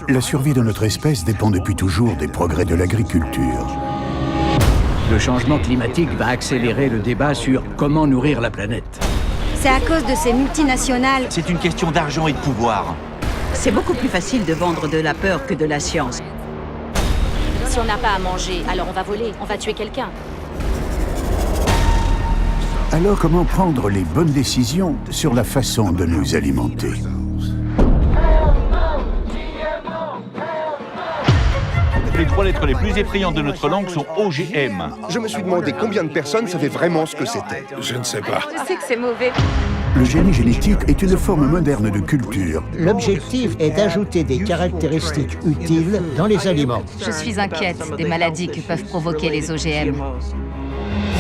La survie de notre espèce dépend depuis toujours des progrès de l'agriculture. Le changement climatique va accélérer le débat sur comment nourrir la planète. C'est à cause de ces multinationales. C'est une question d'argent et de pouvoir. C'est beaucoup plus facile de vendre de la peur que de la science. Si on n'a pas à manger, alors on va voler, on va tuer quelqu'un. Alors comment prendre les bonnes décisions sur la façon de nous alimenter? Les 3 lettres les plus effrayantes de notre langue sont OGM. Je me suis demandé combien de personnes savaient vraiment ce que c'était. Je ne sais pas. Je sais que c'est mauvais. Le génie génétique est une forme moderne de culture. L'objectif est d'ajouter des caractéristiques utiles dans les aliments. Je suis inquiète des maladies que peuvent provoquer les OGM.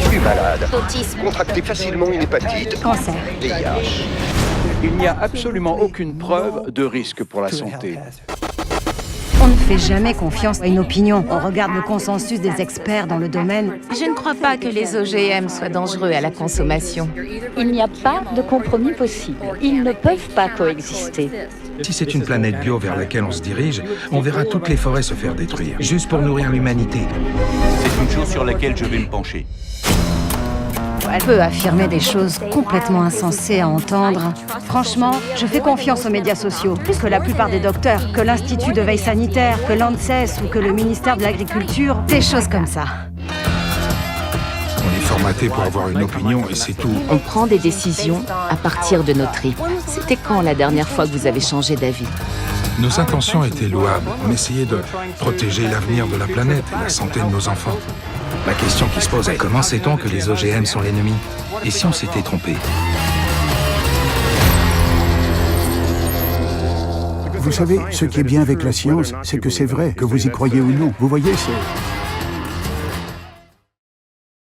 Tu es malade. Autisme. Contracter facilement une hépatite. Cancer. VIH. Il n'y a absolument aucune preuve de risque pour la santé. On ne fait jamais confiance à une opinion. On regarde le consensus des experts dans le domaine. Je ne crois pas que les OGM soient dangereux à la consommation. Il n'y a pas de compromis possible. Ils ne peuvent pas coexister. Si c'est une planète bio vers laquelle on se dirige, on verra toutes les forêts se faire détruire, juste pour nourrir l'humanité. C'est une chose sur laquelle je vais me pencher. Elle peut affirmer des choses complètement insensées à entendre. Franchement, je fais confiance aux médias sociaux, plus que la plupart des docteurs, que l'Institut de veille sanitaire, que l'ANSES ou que le ministère de l'Agriculture, des choses comme ça. On est formaté pour avoir une opinion et c'est tout. On prend des décisions à partir de nos tripes. C'était quand la dernière fois que vous avez changé d'avis? Nos intentions étaient louables. On essayait de protéger l'avenir de la planète et la santé de nos enfants. La question qui se pose est comment sait-on que les OGM sont l'ennemi? Et si on s'était trompé? Vous savez, ce qui est bien avec la science, c'est que c'est vrai, que vous y croyez ou non. Vous voyez, c'est...